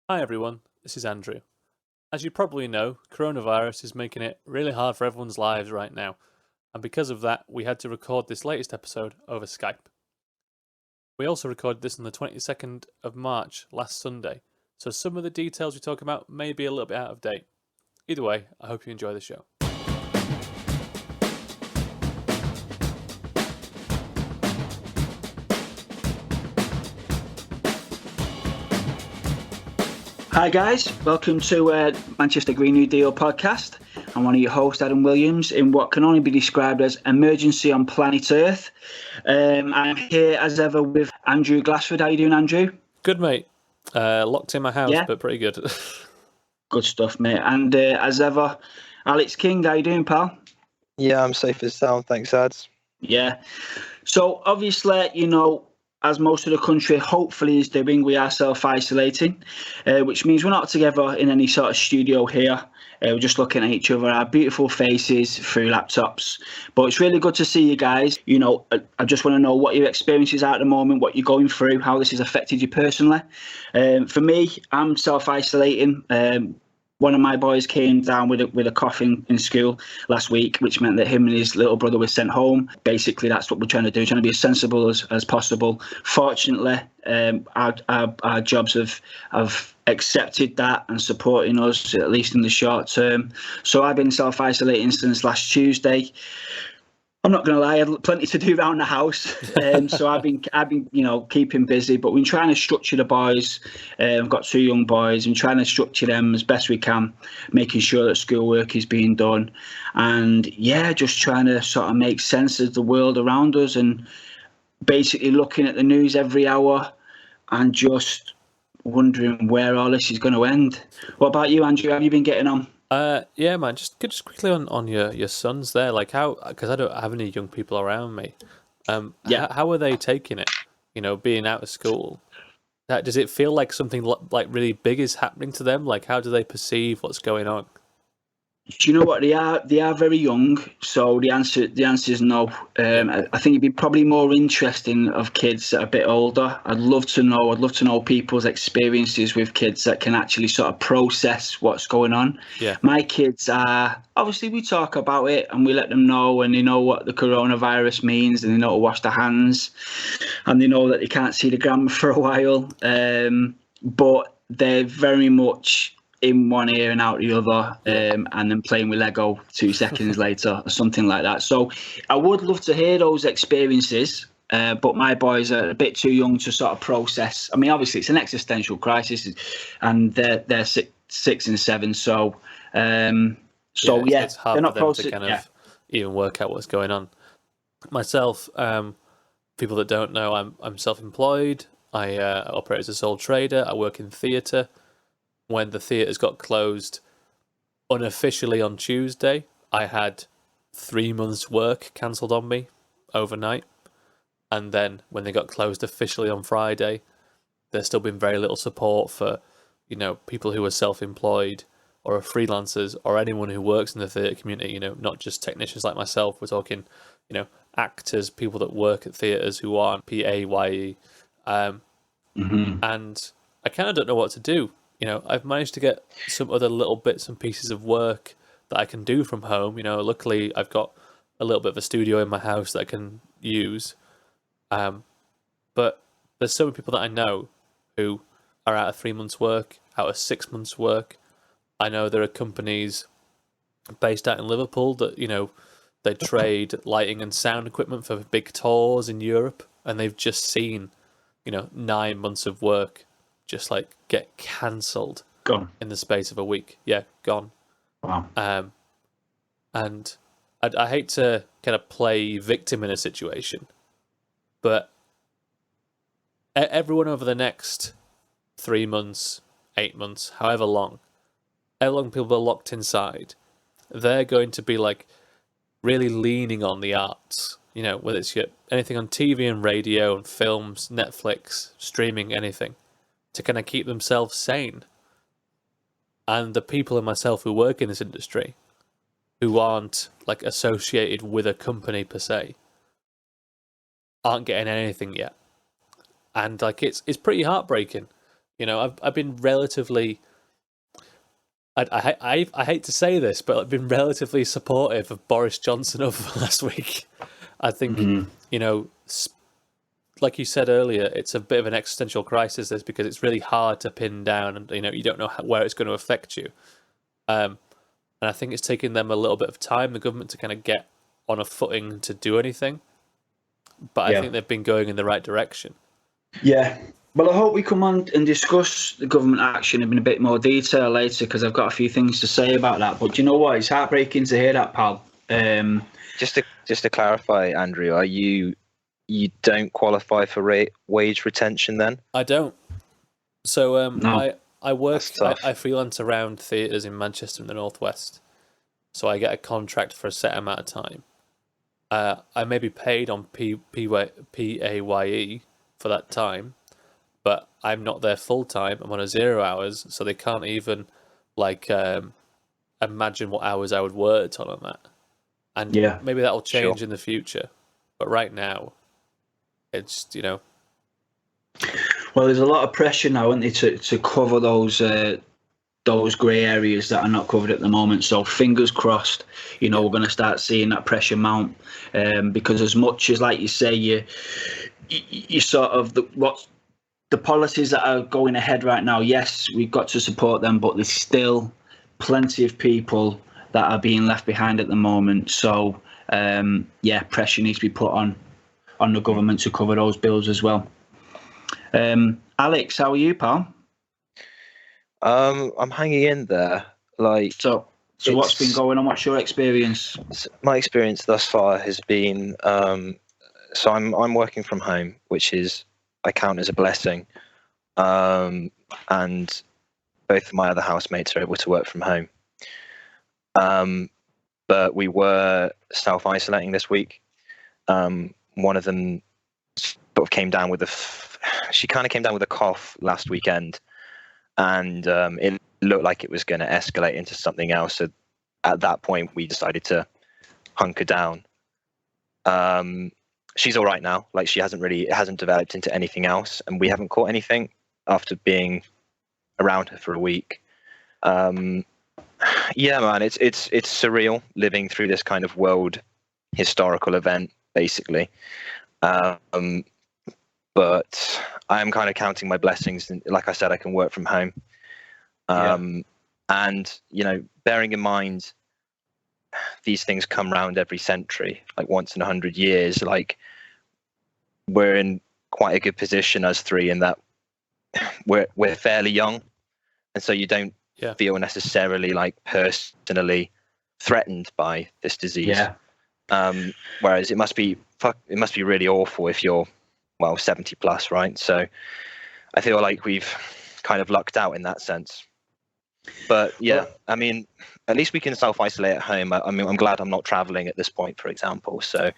Hi everyone, this is Andrew. As you probably know, coronavirus is making it really hard for everyone's lives right now, and because of that, we had to record this latest episode over Skype. We also recorded this on the 22nd of March, last Sunday, so some of the details we talk about may be a little bit out of date. Either way, I hope you enjoy the show. Hi guys, welcome to Manchester Green New Deal podcast. I'm one of your hosts, Adam Williams, in what can only be described as emergency on planet Earth. I'm here as ever with Andrew Glassford. How you doing, Andrew? Good, mate. Locked in my house, Yeah. but pretty good. Good stuff, mate. And as ever, Alex King. How you doing, pal? Yeah, I'm safe as sound. Thanks, Ads. Yeah. So obviously, as most of the country hopefully is doing, we are self-isolating, which means we're not together in any sort of studio here. We're just looking at each other, our beautiful faces through laptops. But it's really good to see you guys. I just want to know what your experiences are at the moment, what you're going through, how this has affected you personally. For me, I'm self-isolating. One of my boys came down with a cough in school last week, which meant that him and his little brother were sent home. Basically, that's what we're trying to do, trying to be as sensible as possible. Fortunately, our jobs have accepted that and supporting us, at least in the short term. So I've been self-isolating since last Tuesday. I'm not going to lie, I had plenty to do around the house, so I've been keeping busy. But we're trying to structure the boys. I've got two young boys, and trying to structure them as best we can, making sure that schoolwork is being done, and just trying to sort of make sense of the world around us, and basically looking at the news every hour, and just wondering where all this is going to end. What about you, Andrew? How have you been getting on? Yeah, man. Just quickly on your sons there, like how, because I don't have any young people around me. How are they taking it? Being out of school. Does it feel like something like really big is happening to them? Like, how do they perceive what's going on? Do you know what, they are very young, so the answer is no. I think it'd be probably more interesting of kids that are a bit older. I'd love to know people's experiences with kids that can actually sort of process what's going on. Yeah. My kids are, obviously we talk about it and we let them know, and they know what the coronavirus means, and they know to wash their hands, and they know that they can't see the grandma for a while. But they're very much in one ear and out the other, and then playing with Lego 2 seconds later or something like that. So I would love to hear those experiences, but my boys are a bit too young to sort of process. I mean, obviously it's an existential crisis, and they're 6 and 7, so it's hard they're not for them to kind of even work out what's going on. Myself, people that don't know, I'm self-employed. I operate as a sole trader. I work in theatre. When the theatres got closed unofficially on Tuesday, I had 3 months' work cancelled on me overnight. And then when they got closed officially on Friday, there's still been very little support for, people who are self-employed or are freelancers or anyone who works in the theatre community, not just technicians like myself. We're talking, actors, people that work at theatres who aren't PAYE. And I kind of don't know what to do. I've managed to get some other little bits and pieces of work that I can do from home. Luckily I've got a little bit of a studio in my house that I can use. But there's so many people that I know who are out of 3 months' work, out of 6 months' work. I know there are companies based out in Liverpool that, they trade lighting and sound equipment for big tours in Europe, and they've just seen, 9 months of work just like get cancelled in the space of a week. Yeah, gone. Wow. And I hate to kind of play victim in a situation, but everyone over the next 3 months, 8 months, however long people are locked inside, they're going to be like really leaning on the arts. Whether it's anything on TV and radio and films, Netflix, streaming, anything, to kind of keep themselves sane. And the people and myself who work in this industry, who aren't like associated with a company per se, aren't getting anything yet. And like it's pretty heartbreaking. I've been relatively. I hate to say this, but I've been relatively supportive of Boris Johnson over the last week. I think like you said earlier, it's a bit of an existential crisis. This because it's really hard to pin down, and you don't know where it's going to affect you. And I think it's taken them a little bit of time, the government, to kind of get on a footing to do anything. But I think they've been going in the right direction. Yeah. Well, I hope we come on and discuss the government action in a bit more detail later, because I've got a few things to say about that. But do you know what? It's heartbreaking to hear that, pal. Just to clarify, Andrew, you don't qualify for wage retention then? I don't. So No. I work. That's tough. I freelance around theatres in Manchester and the Northwest. So I get a contract for a set amount of time. I may be paid on PAYE for that time, but I'm not there full time. I'm on a 0 hours, so they can't even imagine what hours I would work on that. And maybe that'll change in the future, but right now, it's Well, there's a lot of pressure now, isn't there, to cover those grey areas that are not covered at the moment. So fingers crossed, we're going to start seeing that pressure mount, because as much as, like you say, you sort of the policies that are going ahead right now. Yes, we've got to support them, but there's still plenty of people that are being left behind at the moment. So pressure needs to be put on the government to cover those bills as well. Alex, how are you, pal? I'm hanging in there. So what's been going on? What's your experience? My experience thus far has been so I'm working from home, which I count as a blessing. And both of my other housemates are able to work from home. But we were self-isolating this week. One of them sort of came down with she kind of came down with a cough last weekend, and it looked like it was going to escalate into something else. So at that point, we decided to hunker down. She's all right now. It hasn't developed into anything else, and we haven't caught anything after being around her for a week. Yeah, man, it's surreal living through this kind of world historical event, basically. But I'm kind of counting my blessings, and like I said, I can work from home. And bearing in mind these things come round every century, like once in 100 years. We're in quite a good position, us three, in that we're fairly young, and so you don't feel necessarily personally threatened by this disease. Whereas it must be really awful if you're 70 plus, right? So I feel like we've kind of lucked out in that sense. But I mean, at least we can self-isolate at home. I mean, I'm glad I'm not traveling at this point, for example. So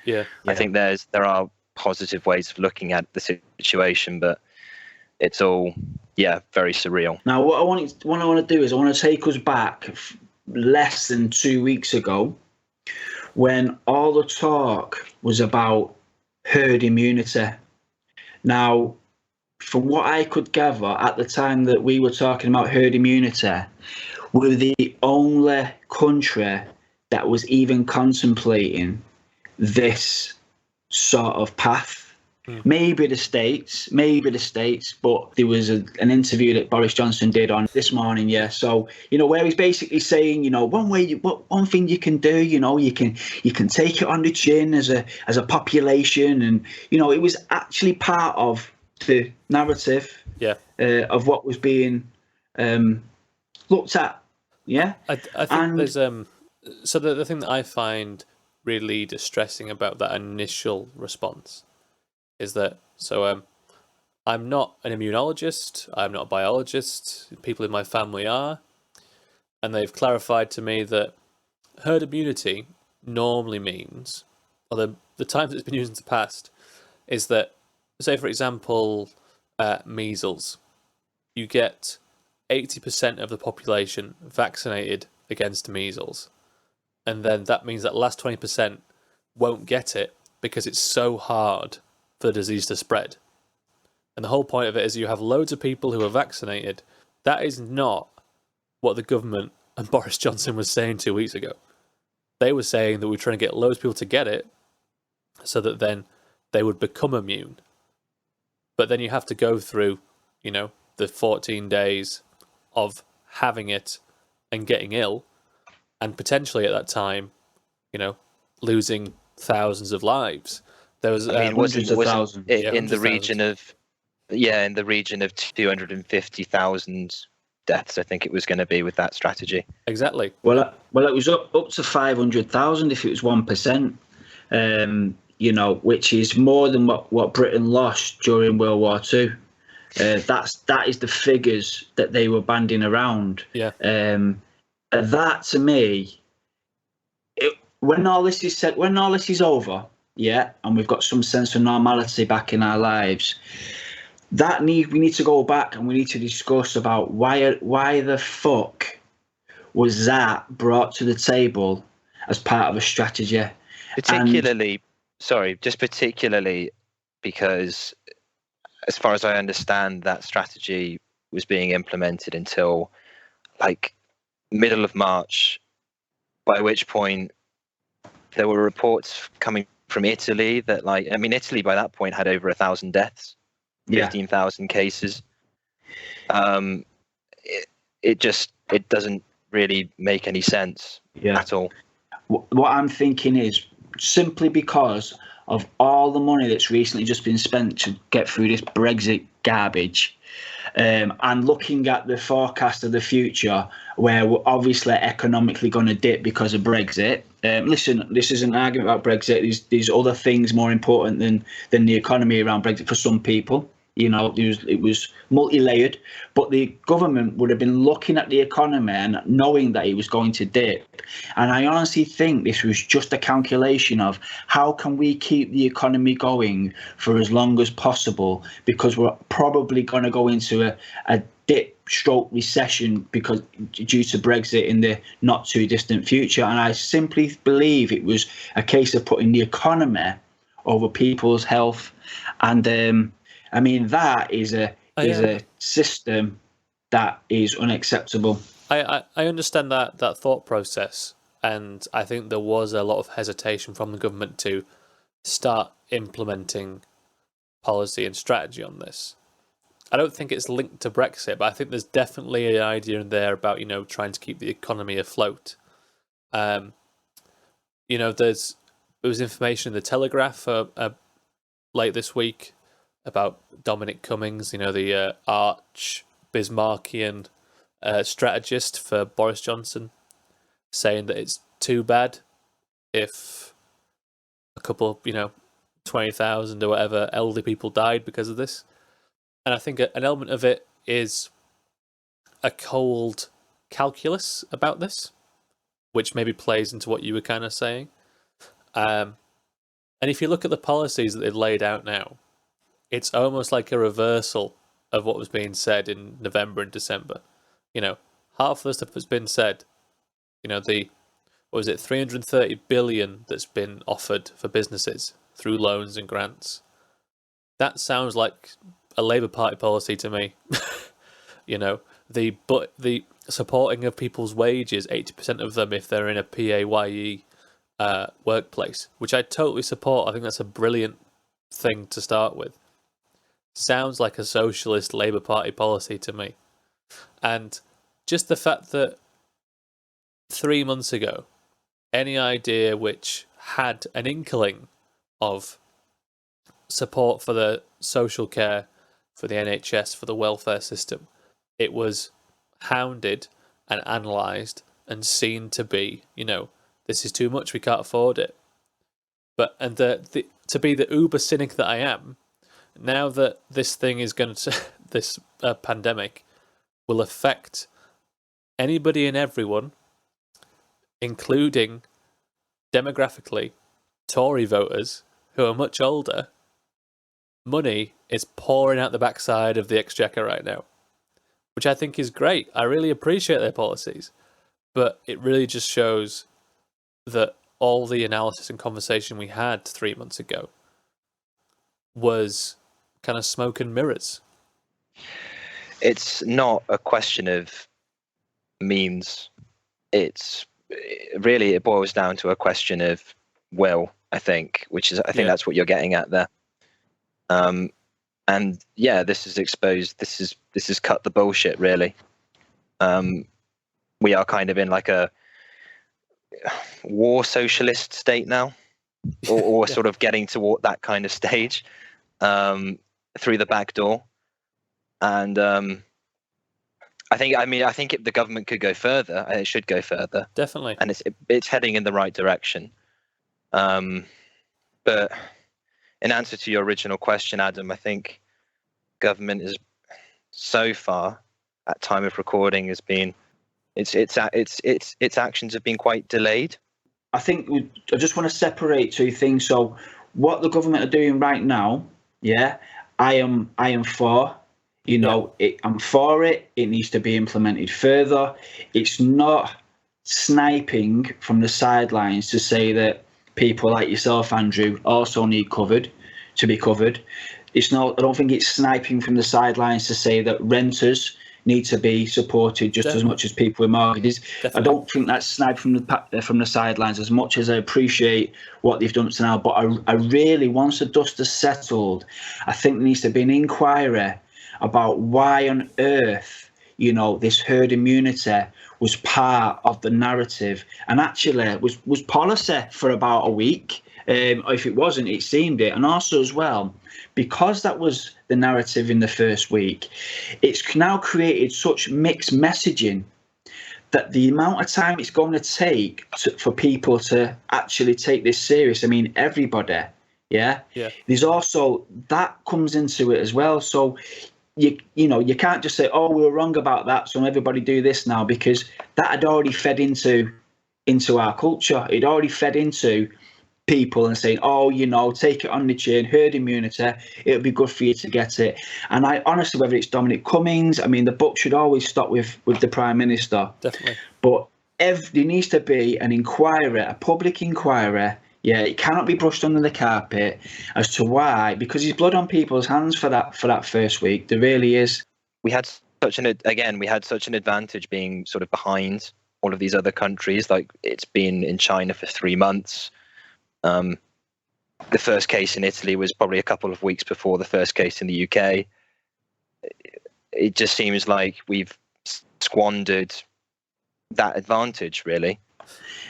I think there are positive ways of looking at the situation, but it's all very surreal. Now, what I want to do is I want to take us back less than 2 weeks ago, when all the talk was about herd immunity. Now, from what I could gather at the time that we were talking about herd immunity, we're the only country that was even contemplating this sort of path. Maybe the States, but there was an interview that Boris Johnson did on This Morning, So, where he's basically saying, one thing you can do, you can take it on the chin as a population, and it was actually part of the narrative of what was being looked at. I think there's so the thing that I find really distressing about that initial response is that I'm not an immunologist, I'm not a biologist, people in my family are, and they've clarified to me that herd immunity normally means, or the times it's been used in the past, is that, say for example, measles, you get 80% of the population vaccinated against measles, and then that means that last 20% won't get it because it's so hard for the disease to spread. And the whole point of it is you have loads of people who are vaccinated. That is not what the government and Boris Johnson was saying 2 weeks ago. They were saying that we were trying to get loads of people to get it so that then they would become immune. But then you have to go through, the 14 days of having it and getting ill, and potentially at that time, losing thousands of lives. There was, hundreds of thousands. In the region of 250,000 deaths, I think it was going to be with that strategy. Exactly. Well, it was up to 500,000 if it was 1%. Which is more than what Britain lost during World War II. That is the figures that they were banding around. Yeah. That to me, when all this is said, when all this is over, and we've got some sense of normality back in our lives, we need to go back and we need to discuss about why the fuck was that brought to the table as part of a strategy. Particularly because, as far as I understand, that strategy was being implemented until like middle of March, by which point there were reports coming from Italy that Italy by that point had over 1,000 deaths, 15,000 cases. It doesn't really make any sense at all. What I'm thinking is, simply because of all the money that's recently just been spent to get through this Brexit garbage, and looking at the forecast of the future, where we're obviously economically going to dip because of Brexit. Listen, this is an argument about Brexit. There's other things more important than the economy around Brexit for some people. It was multi-layered, but the government would have been looking at the economy and knowing that it was going to dip. And I honestly think this was just a calculation of how can we keep the economy going for as long as possible, because we're probably going to go into a dip stroke recession due to Brexit in the not too distant future. And I simply believe it was a case of putting the economy over people's health. And that is a system that is unacceptable. I understand that thought process, and I think there was a lot of hesitation from the government to start implementing policy and strategy on this. I don't think it's linked to Brexit, but I think there's definitely an idea in there about trying to keep the economy afloat. There was information in the Telegraph late this week about Dominic Cummings, the arch Bismarckian strategist for Boris Johnson, saying that it's too bad if a couple, 20,000 or whatever elderly people died because of this. And I think an element of it is a cold calculus about this, which maybe plays into what you were kind of saying. And if you look at the policies that they've laid out now, it's almost like a reversal of what was being said in November and December. Half of the stuff that's been said, the 330 billion that's been offered for businesses through loans and grants. That sounds like a Labour Party policy to me. The supporting of people's wages, 80% of them if they're in a PAYE workplace, which I totally support. I think that's a brilliant thing to start with. Sounds like a socialist Labour Party policy to me. And just the fact that 3 months ago, any idea which had an inkling of support for the social care, for the NHS, for the welfare system, it was hounded and analysed and seen to be, this is too much, we can't afford it. To be the uber cynic that I am, now that this thing is going to, this pandemic will affect anybody and everyone, including demographically Tory voters who are much older, money is pouring out the backside of the Exchequer right now, which I think is great. I really appreciate their policies, but it really just shows that all the analysis and conversation we had 3 months ago was kind of smoke and mirrors. It's not a question of means. It boils down to a question of will, I think, I think that's what you're getting at there. And yeah, this has exposed, this has cut the bullshit, really. We are kind of in like a war socialist state now, or sort of getting toward that kind of stage, through the back door. And I think the government could go further. It should go further, Definitely, and it's heading in the right direction. But in answer to your original question, Adam, I think government is so far, at time of recording, has been its actions have been quite delayed. I think I just want to separate two things. So what the government are doing right now, I am for. I'm for it. It needs to be implemented further. It's not sniping from the sidelines to say that people like yourself, Andrew, also need to be covered. It's not. I don't think it's sniping from the sidelines to say that renters need to be supported just as much as people with mortgages. Definitely. I don't think that's sniping from the sidelines, as much as I appreciate what they've done up to now. But I really, once the dust has settled, I think there needs to be an inquiry about why on earth, this herd immunity was part of the narrative, and actually was policy for about a week. If it wasn't, it seemed it. And also as well, because that was the narrative in the first week, it's now created such mixed messaging that the amount of time it's going to take for people to actually take this serious, I mean, everybody, there's also, that comes into it as well. So you can't just say, oh, we were wrong about that, so everybody do this now, because that had already fed into our culture. It already fed into people and saying, oh, take it on the chin, herd immunity, it'll be good for you to get it. And I honestly, whether it's Dominic Cummings, I mean, the buck should always stop with the Prime Minister. Definitely. But there needs to be an inquiry, a public inquiry. Yeah, it cannot be brushed under the carpet as to why, because there's blood on people's hands for that first week. There really is. We had such an advantage being sort of behind all of these other countries. Like, it's been in China for 3 months. The first case in Italy was probably a couple of weeks before the first case in the UK. It just seems like we've squandered that advantage, really.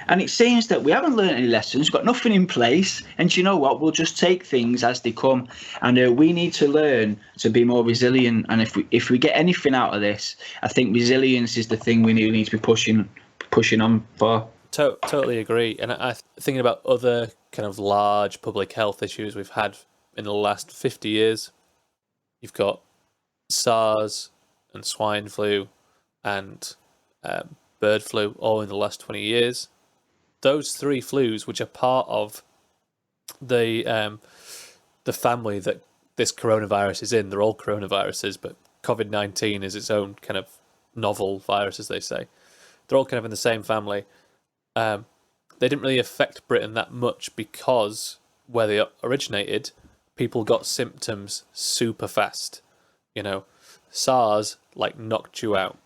And it seems that we haven't learned any lessons, got nothing in place. And you know what? We'll just take things as they come. And we need to learn to be more resilient. And if we get anything out of this, I think resilience is the thing we need to be pushing on for. Totally agree. And I thinking about other kind of large public health issues we've had in the last 50 years. You've got SARS and swine flu and bird flu all in the last 20 years. Those 3 flus, which are part of the family that this coronavirus is in, they're all coronaviruses, but Covid-19 is its own kind of novel virus, as they say. They're all kind of in the same family. They didn't really affect Britain that much because where they originated, people got symptoms super fast. SARS knocked you out.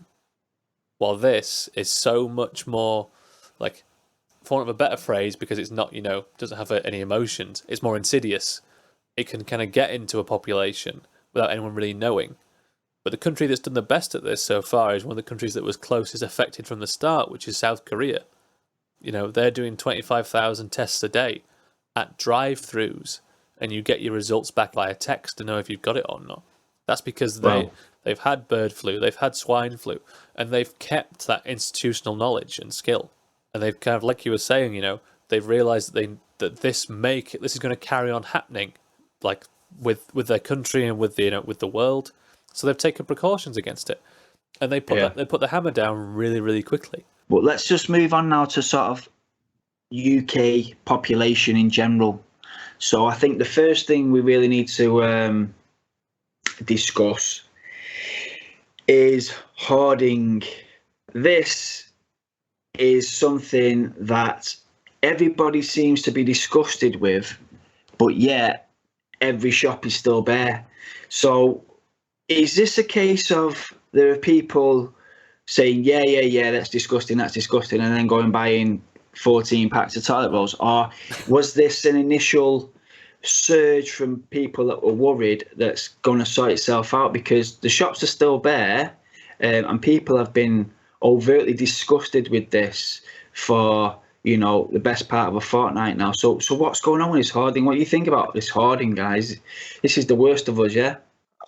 While this is so much more, for want of a better phrase, because it's not, doesn't have any emotions, it's more insidious. It can kind of get into a population without anyone really knowing. But the country that's done the best at this so far is one of the countries that was closest affected from the start, which is South Korea. They're doing 25,000 tests a day at drive-thrus, and you get your results back via text to know if you've got it or not. That's because they've had bird flu, they've had swine flu, and they've kept that institutional knowledge and skill. And they've kind of, like you were saying, they've realised that this is going to carry on happening, with their country and with the world. So they've taken precautions against it, and they put the hammer down really, really quickly. But let's just move on now to sort of UK population in general. So I think the first thing we really need to discuss is hoarding. This is something that everybody seems to be disgusted with, but yet every shop is still bare. So is this a case of there are people saying, yeah, that's disgusting, and then going buying 14 packs of toilet rolls? Or was this an initial surge from people that were worried that's going to sort itself out? Because the shops are still bare, and people have been overtly disgusted with this for, the best part of a fortnight now. So what's going on with this hoarding? What do you think about this hoarding, guys? This is the worst of us, yeah?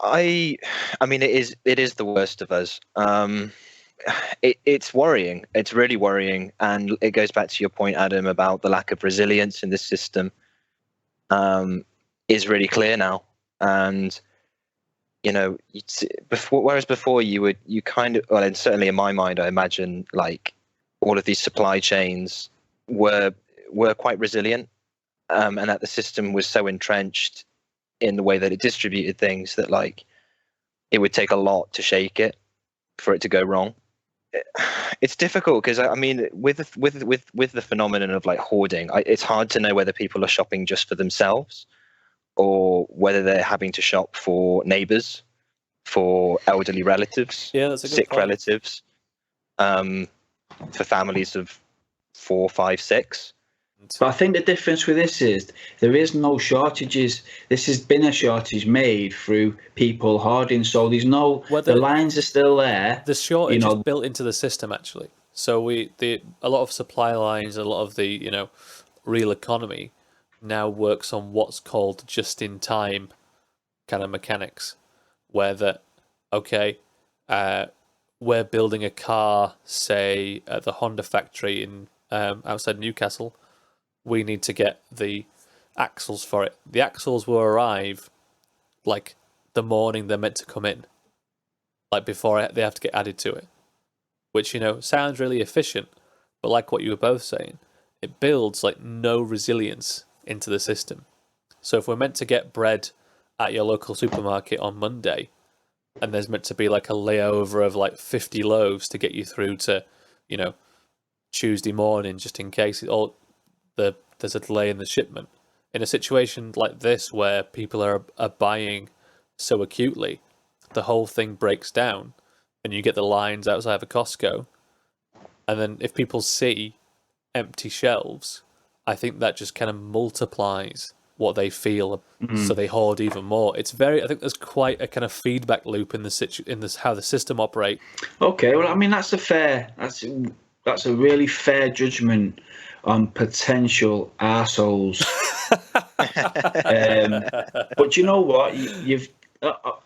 I mean, it is the worst of us. It's worrying. It's really worrying, and it goes back to your point, Adam, about the lack of resilience in this system. Is really clear now, and whereas before you kind of, well, and certainly in my mind, I imagine like all of these supply chains were quite resilient, and that the system was so entrenched in the way that it distributed things that like it would take a lot to shake it for it to go wrong. It's difficult because I mean, with the phenomenon of like hoarding, it's hard to know whether people are shopping just for themselves or whether they're having to shop for neighbours, for elderly relatives, that's a good sick point. relatives, for families of 4, 5, 6. But I think the difference with this is there is no shortages. This has been a shortage made through people hoarding. So there's no, the lines are still there. The shortage is built into the system, actually. So a lot of supply lines, a lot of the, real economy now works on what's called just-in-time kind of mechanics, where we're building a car, say, at the Honda factory in outside Newcastle. We need to get the axles for it. The axles will arrive like the morning they're meant to come in, like before they have to get added to it, which, sounds really efficient, but like what you were both saying, it builds like no resilience into the system. So if we're meant to get bread at your local supermarket on Monday, and there's meant to be like a layover of like 50 loaves to get you through to, Tuesday morning, just in case there's a delay in the shipment. In a situation like this where people are buying so acutely, the whole thing breaks down and you get the lines outside of a Costco. And then if people see empty shelves, I think that just kind of multiplies what they feel, so they hoard even more. I think there's quite a kind of feedback loop in this how the system operates. Okay, well, I mean that's a really fair judgment on potential arseholes. But you know what? You've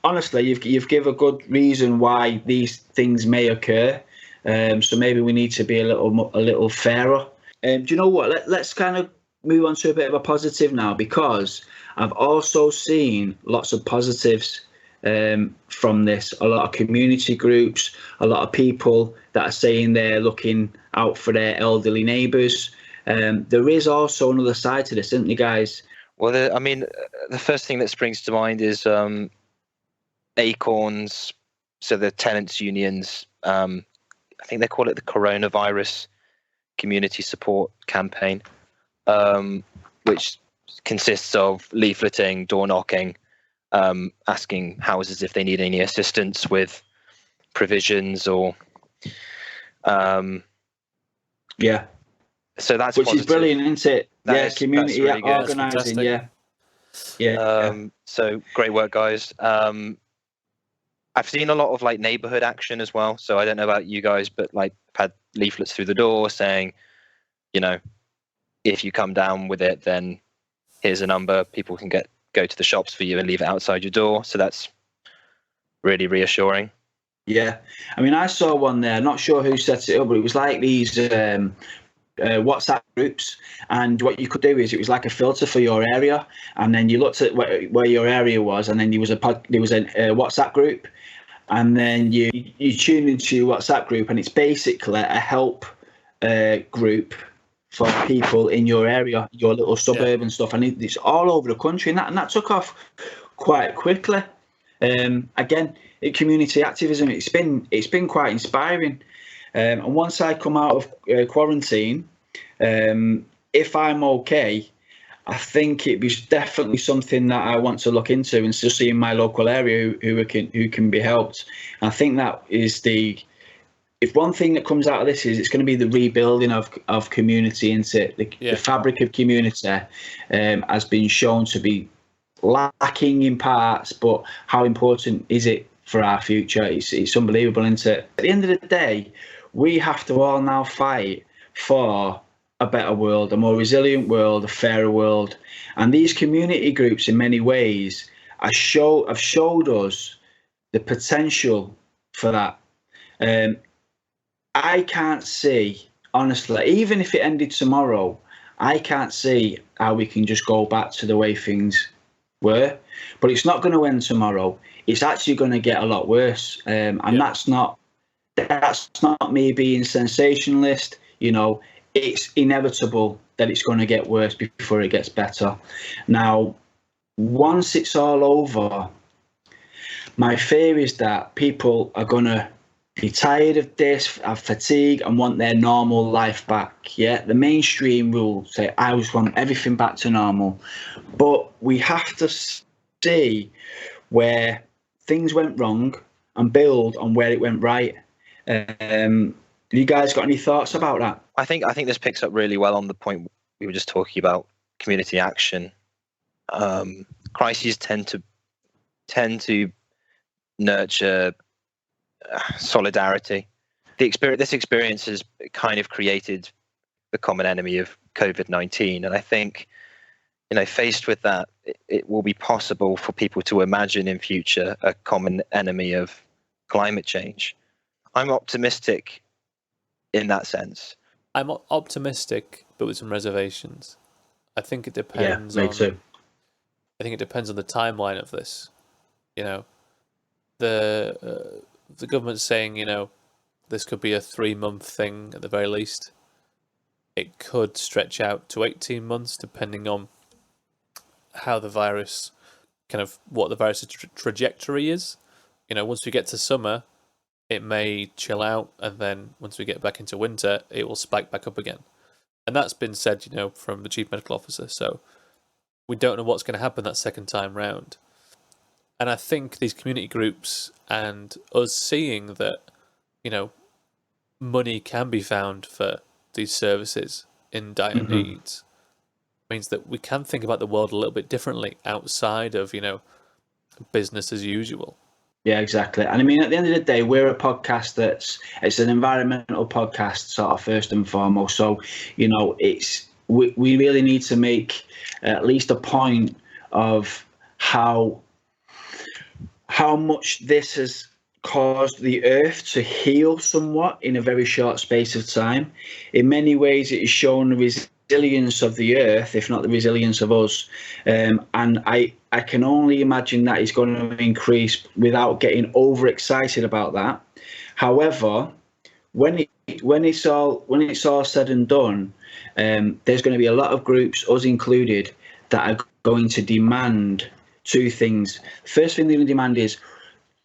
honestly, you've given a good reason why these things may occur. So maybe we need to be a little fairer. Do you know what? Let's kind of move on to a bit of a positive now, because I've also seen lots of positives from this. A lot of community groups, a lot of people that are saying they're looking out for their elderly neighbours. There is also another side to this, isn't there, guys? Well, the first thing that springs to mind is Acorn's, so the tenants unions, I think they call it the Coronavirus Community Support Campaign, which consists of leafleting, door knocking, asking houses if they need any assistance with provisions or so that's which positive. is brilliant, isn't it? Community really organising. So great work, guys. I've seen a lot of like neighborhood action as well. So I don't know about you guys, but like I've had leaflets through the door saying, if you come down with it, then here's a number. People can go to the shops for you and leave it outside your door. So that's really reassuring. Yeah, I mean, I saw one there. Not sure who set it up, but it was like these WhatsApp groups, and what you could do is it was like a filter for your area, and then you looked at where your area was, and then there was a WhatsApp group, and then you tune into your WhatsApp group, and it's basically a help group for people in your area, your little suburb and stuff, and it's all over the country, and that took off quite quickly. Again, community activism, it's been quite inspiring. And once I come out of quarantine, if I'm okay, I think it was definitely something that I want to look into, and to see in my local area who can be helped. And I think that is if one thing that comes out of this is it's going to be the rebuilding of community into the fabric of community has been shown to be lacking in parts, but how important is it for our future? It's unbelievable, isn't it? At the end of the day, we have to all now fight for a better world, a more resilient world, a fairer world. And these community groups, in many ways, have showed us the potential for that. I can't see, honestly, even if it ended tomorrow, I can't see how we can just go back to the way things were. But it's not going to end tomorrow. It's actually going to get a lot worse. And that's not me being sensationalist. You know, it's inevitable that it's going to get worse before it gets better. Now, once it's all over, my fear is that people are going to be tired of this, have fatigue, and want their normal life back. Yeah, the mainstream will say, I just want everything back to normal. But we have to see where things went wrong and build on where it went right. Have you guys got any thoughts about that? I think this picks up really well on the point we were just talking about, community action. Crises tend to nurture solidarity. This experience has kind of created the common enemy of COVID-19, and I think, faced with that, it will be possible for people to imagine in future a common enemy of climate change. I'm optimistic in that sense. I'm optimistic, but with some reservations. I think it depends. Yeah, me too. I think it depends on the timeline of this. The government's saying, this could be a 3-month thing at the very least. It could stretch out to 18 months, depending on how the virus, what the virus's trajectory is. Once we get to summer, it may chill out, and then once we get back into winter, it will spike back up again. And that's been said, from the chief medical officer. So we don't know what's going to happen that second time round. And I think these community groups and us seeing that, money can be found for these services in dire needs means that we can think about the world a little bit differently outside of, business as usual. Yeah, exactly. And I mean, at the end of the day, we're a podcast it's an environmental podcast, sort of, first and foremost. So, we really need to make at least a point of how much this has caused the earth to heal somewhat in a very short space of time. In many ways, it has shown the resilience of the earth, if not the resilience of us. And I can only imagine that is going to increase without getting overexcited about that. However, when it's all said and done, there's going to be a lot of groups, us included, that are going to demand two things. First thing they're going to demand is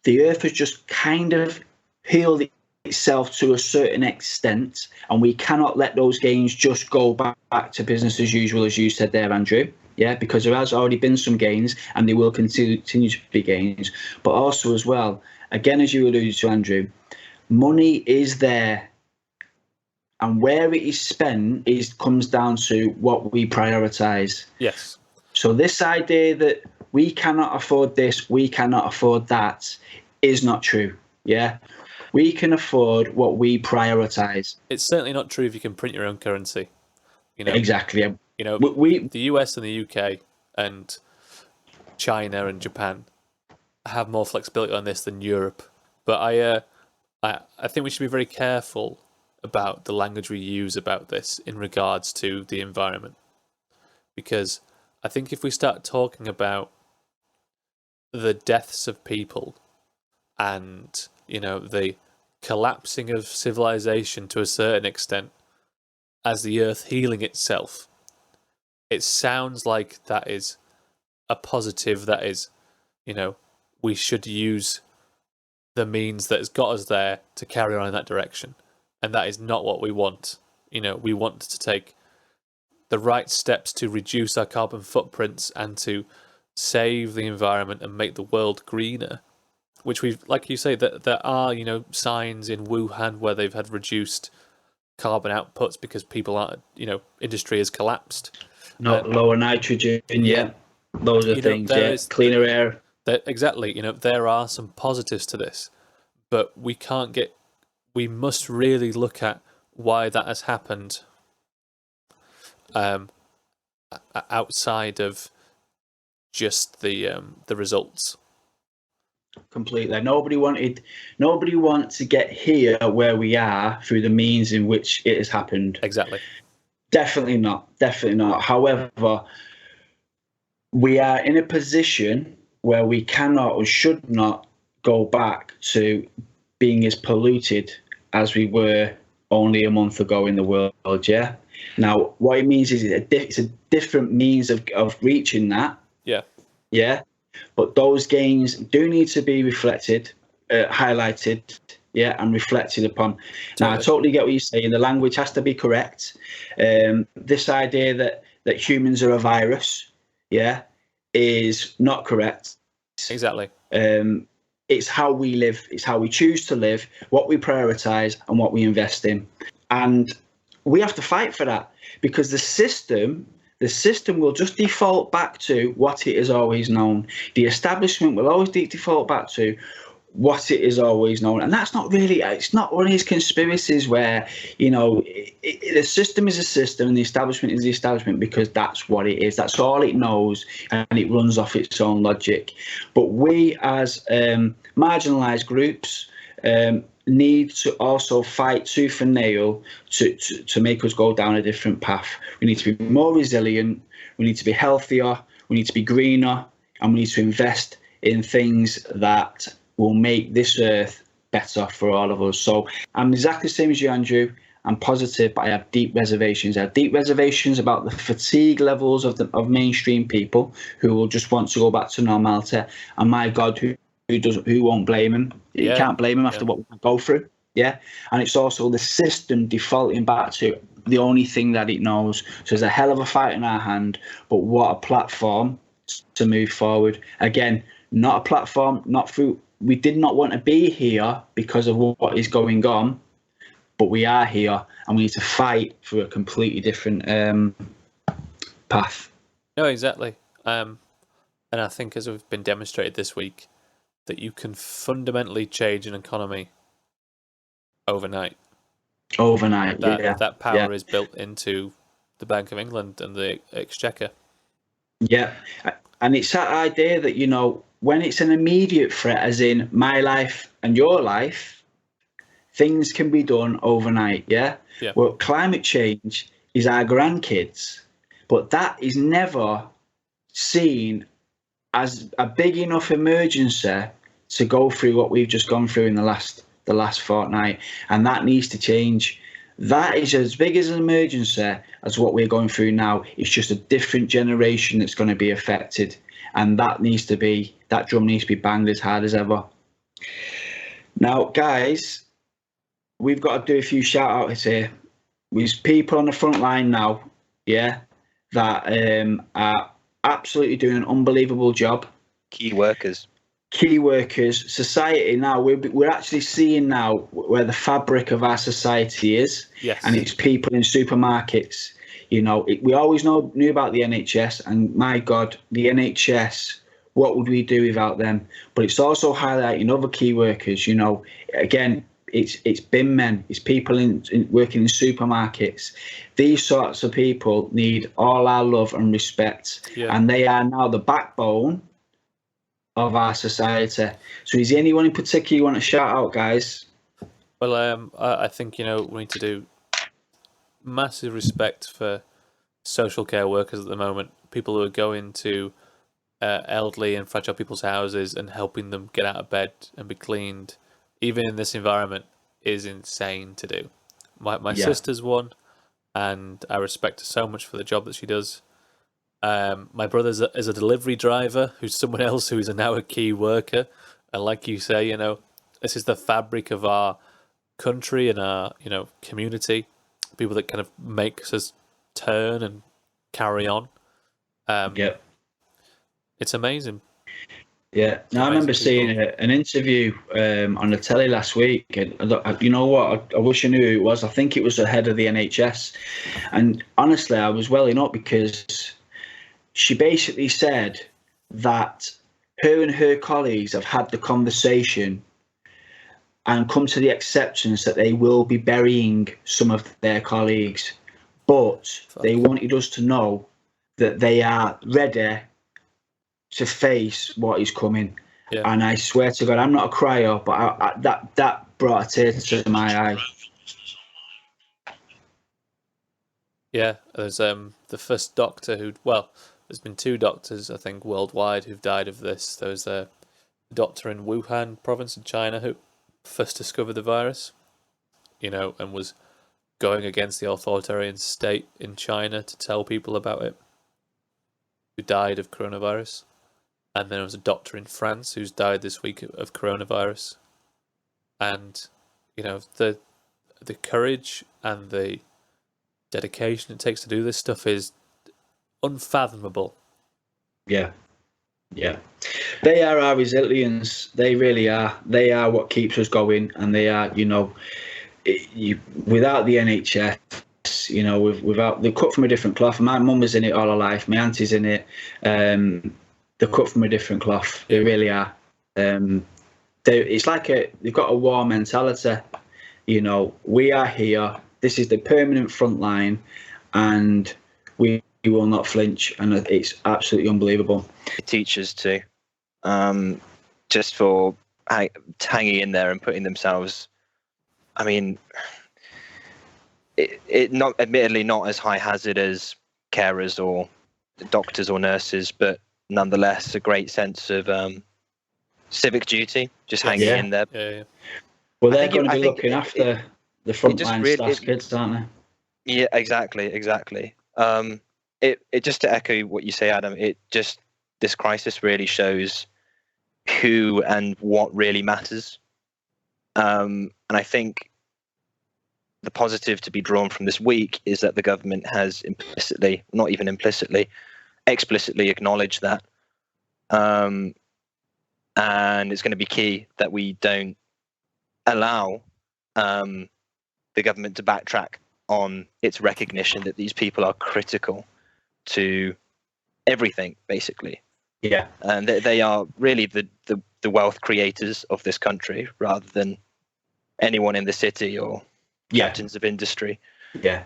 the earth has just kind of healed itself to a certain extent, and we cannot let those gains just go back to business as usual, as you said there, Andrew. Yeah, because there has already been some gains, and there will continue to be gains. But also, as well, again, as you alluded to, Andrew, money is there, and where it is spent comes down to what we prioritise. Yes. So this idea that we cannot afford this, we cannot afford that, is not true. Yeah, we can afford what we prioritise. It's certainly not true if you can print your own currency. Exactly. The US and the UK and China and Japan have more flexibility on this than Europe. But I think we should be very careful about the language we use about this in regards to the environment, because I think if we start talking about the deaths of people and the collapsing of civilization to a certain extent as the earth healing itself, it sounds like that is a positive, that is, we should use the means that has got us there to carry on in that direction. And that is not what we want. We want to take the right steps to reduce our carbon footprints and to save the environment and make the world greener, which we've, like you say, that there are, signs in Wuhan where they've had reduced carbon outputs because people aren't, industry has collapsed. Not lower nitrogen, those are things, cleaner air. Exactly, there are some positives to this, but we must really look at why that has happened outside of just the results. Completely. Nobody wants to get here where we are through the means in which it has happened. Exactly. Definitely not. However, we are in a position where we cannot or should not go back to being as polluted as we were only a month ago in the world. Yeah. Now, what it means is it's a different means of reaching that. Yeah. Yeah. But those gains do need to be reflected, highlighted, and reflected upon. Now, I totally get what you're saying. The language has to be correct. This idea that humans are a virus, is not correct. Exactly. It's how we live. It's how we choose to live, what we prioritise and what we invest in. And we have to fight for that, because the system will just default back to what it has always known. The establishment will always default back to what it is always known. And that's not really, it's not one of these conspiracies where, the system is a system and the establishment is the establishment because that's what it is. That's all it knows, and it runs off its own logic. But we as marginalised groups need to also fight tooth and nail to make us go down a different path. We need to be more resilient, we need to be healthier, we need to be greener, and we need to invest in things that will make this earth better for all of us. So I'm exactly the same as you, Andrew. I'm positive, but I have deep reservations. I have deep reservations about the fatigue levels of mainstream people who will just want to go back to normality. And my God, who won't blame him? You can't blame him after what we go through. Yeah. And it's also the system defaulting back to the only thing that it knows. So there's a hell of a fight in our hand, but what a platform to move forward. Again, not a platform, not through. We did not want to be here because of what is going on, but we are here and we need to fight for a completely different path. No, exactly. And I think, as we've been demonstrated this week, that you can fundamentally change an economy overnight. That power is built into the Bank of England and the Exchequer. Yeah, and it's that idea that, when it's an immediate threat, as in my life and your life, things can be done overnight, yeah? Well, climate change is our grandkids, but that is never seen as a big enough emergency to go through what we've just gone through in the last fortnight, and that needs to change. That is as big as an emergency as what we're going through now. It's just a different generation that's going to be affected, and that drum needs to be banged as hard as ever. Now, guys, we've got to do a few shout outs here. There's people on the front line now, that are absolutely doing an unbelievable job. Key workers, society now. We're actually seeing now where the fabric of our society is, and it's people in supermarkets. We always knew about the NHS, and my God, the NHS, what would we do without them? But it's also highlighting other key workers. Again, it's bin men, it's people working in supermarkets. These sorts of people need all our love and respect, and they are now the backbone of our society. So is there anyone in particular you want to shout out, guys? Well, I think, we need to do massive respect for social care workers at the moment, people who are going to elderly and fragile people's houses and helping them get out of bed and be cleaned, even in this environment, is insane to do. My sister's one, and I respect her so much for the job that she does. My brother is a delivery driver, who's someone else who is now a key worker. And like you say, this is the fabric of our country and our, community. People that kind of makes us turn and carry on. Yep. It's amazing. Yeah. Now, I remember seeing an interview on the telly last week, and you know what? I wish I knew who it was. I think it was the head of the NHS, and honestly, I was welling up because she basically said that her and her colleagues have had the conversation and come to the acceptance that they will be burying some of their colleagues, but they wanted us to know that they are ready to face what is coming. Yeah. And I swear to God, I'm not a crier, but that brought a tear to my eye. Yeah, there's the first doctor there's been 2 doctors, I think, worldwide who've died of this. There was a doctor in Wuhan province in China who first discovered the virus, and was going against the authoritarian state in China to tell people about it, who died of coronavirus. And then there was a doctor in France who's died this week of coronavirus. And, the courage and the dedication it takes to do this stuff is unfathomable. Yeah. Yeah. They are our resilience. They really are. They are what keeps us going. And they are, without the NHS, without, they're cut from a different cloth. My mum was in it all her life. My auntie's in it. They're cut from a different cloth. They really are. It's like they've got a war mentality. We are here. This is the permanent front line, and we will not flinch. And it's absolutely unbelievable. Teachers too, just for hanging in there and putting themselves. I mean, it not admittedly not as high hazard as carers or doctors or nurses, but nonetheless a great sense of civic duty, just hanging in there. Yeah. Well, they're going to be looking after the frontline staff kids, aren't they? Yeah, exactly. It just to echo what you say, Adam, this crisis really shows who and what really matters. And I think the positive to be drawn from this week is that the government has explicitly acknowledged that. And it's going to be key that we don't allow the government to backtrack on its recognition that these people are critical to everything, basically. Yeah. And they are really the wealth creators of this country rather than anyone in the city or captains of industry. Yeah.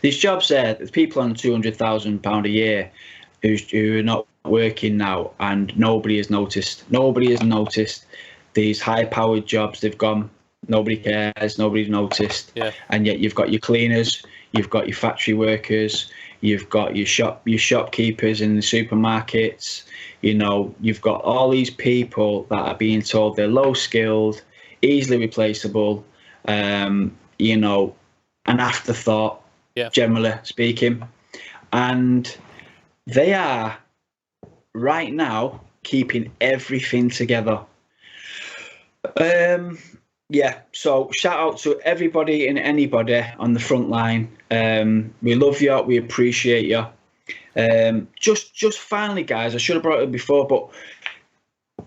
These jobs there's people on £200,000 a year who are not working now, and nobody has noticed. These high-powered jobs, they've gone. Nobody cares. Nobody's noticed. Yeah. And yet you've got your cleaners, you've got your factory workers, you've got your shopkeepers in the supermarkets. You've got all these people that are being told they're low-skilled, easily replaceable. An afterthought, generally speaking, and they are right now keeping everything together. So shout out to everybody and anybody on the front line. We love you. We appreciate you. Just finally, guys, I should have brought it up before, but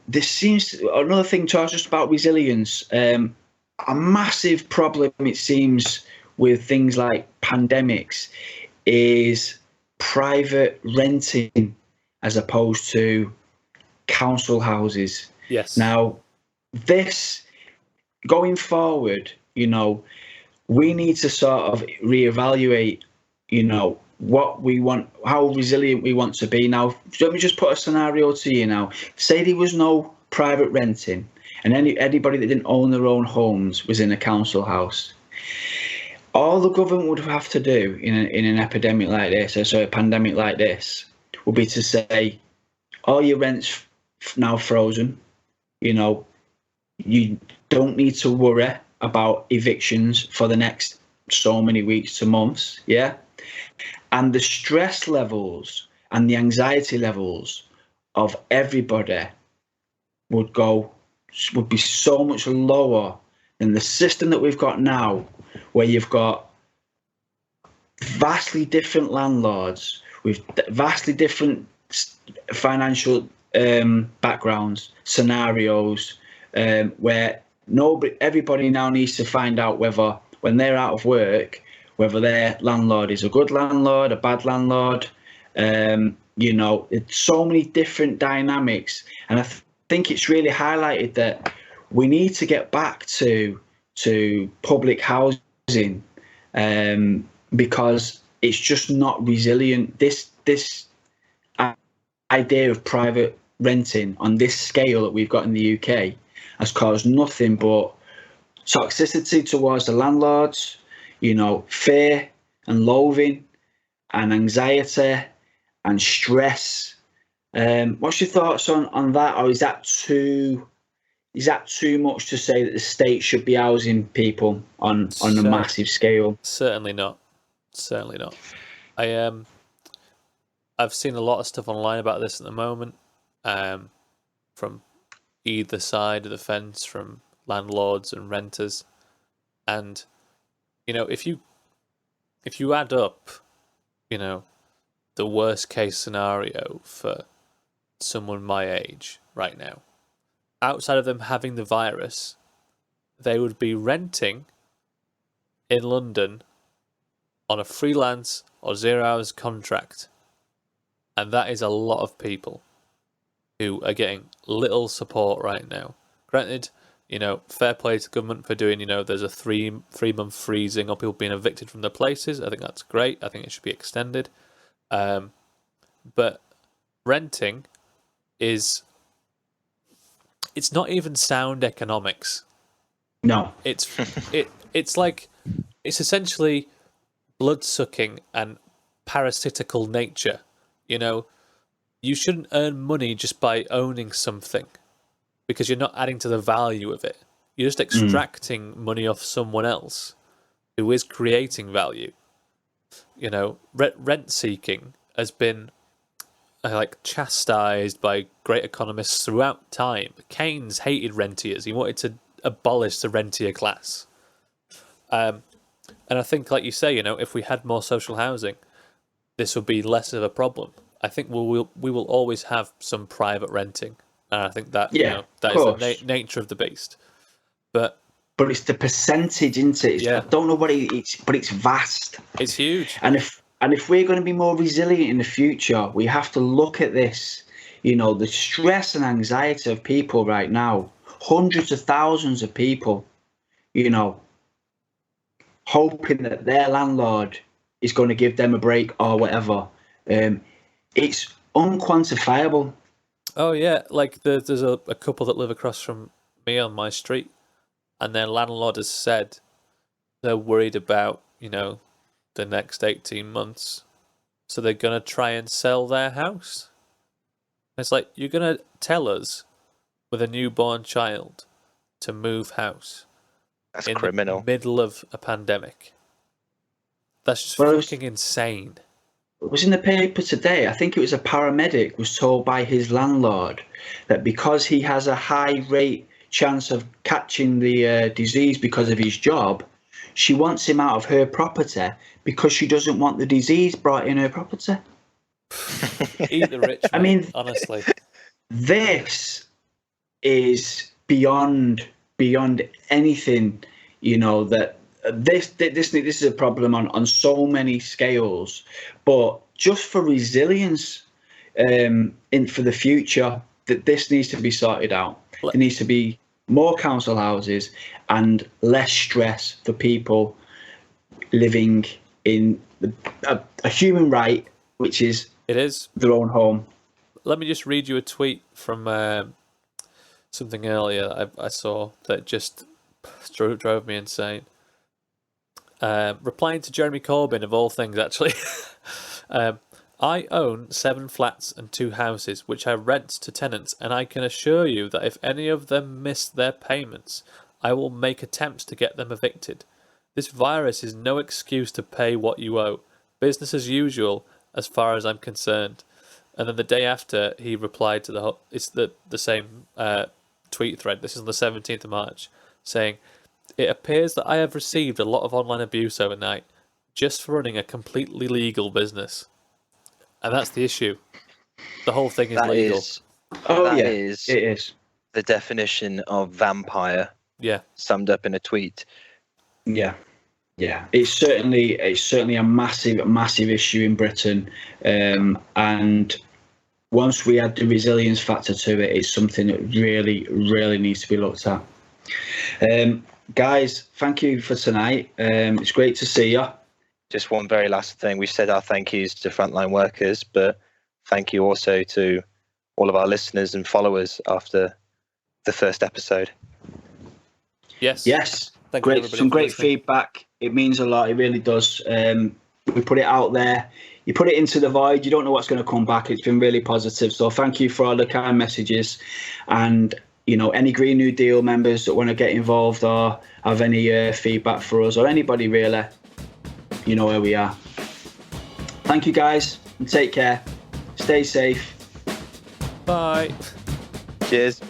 this seems another thing to us just about resilience. A massive problem, it seems, with things like pandemics is private renting as opposed to council houses. Yes. Now, this going forward, we need to sort of reevaluate, what we want, how resilient we want to be. Now, let me just put a scenario to you now. Say there was no private renting and anybody that didn't own their own homes was in a council house. All the government would have to do in an epidemic like this, or a pandemic like this, would be to say, all your rent's now frozen. You don't need to worry about evictions for the next so many weeks to months. Yeah. And the stress levels and the anxiety levels of everybody would be so much lower than the system that we've got now, where you've got vastly different landlords with vastly different financial backgrounds, scenarios, where everybody now needs to find out whether, when they're out of work, whether their landlord is a good landlord, a bad landlord. It's so many different dynamics, and I think it's really highlighted that we need to get back to public housing, because it's just not resilient. This idea of private renting on this scale that we've got in the UK has caused nothing but toxicity towards the landlords, fear and loathing and anxiety and stress. What's your thoughts on that? Or is that too much to say that the state should be housing people on a massive scale? Certainly not. I've seen a lot of stuff online about this at the moment, from either side of the fence, from landlords and renters, and if you add up, the worst case scenario for someone my age right now, outside of them having the virus, they would be renting in London on a freelance or 0 hours contract. And that is a lot of people who are getting little support right now. Granted, fair play to the government for doing, there's a 3-month freezing or people being evicted from their places. I think that's great. I think it should be extended. But renting it's not even sound economics. No. It's essentially blood-sucking and parasitical nature. You shouldn't earn money just by owning something, because you're not adding to the value of it. You're just extracting money off someone else who is creating value. Rent seeking has been chastised by great economists throughout time. Keynes hated rentiers. He wanted to abolish the rentier class. And I think, like you say, if we had more social housing, this would be less of a problem. I think we will always have some private renting, and I think that that is the nature of the beast. But it's the percentage, isn't it? I don't know what it's, but it's vast. It's huge. And if we're going to be more resilient in the future, we have to look at this. The stress and anxiety of people right now, hundreds of thousands of people, hoping that their landlord is going to give them a break or whatever. It's unquantifiable. Oh yeah, there's a couple that live across from me on my street, and their landlord has said they're worried about the next 18 months, so they're gonna try and sell their house. It's like, you're gonna tell us with a newborn child to move house? That's in criminal. The middle of a pandemic. That's just fucking insane. It was in the paper today. I think it was a paramedic was told by his landlord that because he has a high rate chance of catching the disease because of his job, she wants him out of her property because she doesn't want the disease brought in her property. Eat the rich, I mean, honestly. This is beyond anything, that this is a problem on so many scales. But just for resilience, for the future, that this needs to be sorted out. There needs to be more council houses and less stress for people living in a human right, which is their own home. Let me just read you a tweet from something earlier I saw that just drove me insane. Replying to Jeremy Corbyn, of all things, actually. I own 7 flats and 2 houses, which I rent to tenants, and I can assure you that if any of them miss their payments, I will make attempts to get them evicted. This virus is no excuse to pay what you owe. Business as usual, as far as I'm concerned. And then the day after, he replied to it's the same tweet thread. This is on the 17th of March, saying, "It appears that I have received a lot of online abuse overnight. just for running a completely legal business. And that's the issue. The whole thing is legal. It is. The definition of vampire. Yeah. Summed up in a tweet. Yeah. It's certainly a massive issue in Britain, and once we add the resilience factor to it, it's something that really needs to be looked at. Guys, thank you for tonight. It's great to see you. Just one very last thing. We've said our thank yous to frontline workers, but thank you also to all of our listeners and followers after the first episode. Yes. Some great feedback. It means a lot. It really does. We put it out there. You put it into the void. You don't know what's going to come back. It's been really positive. So thank you for all the kind messages. And, any Green New Deal members that want to get involved or have any feedback for us, or anybody really, you know where we are. Thank you, guys. And take care. Stay safe. Bye. Cheers.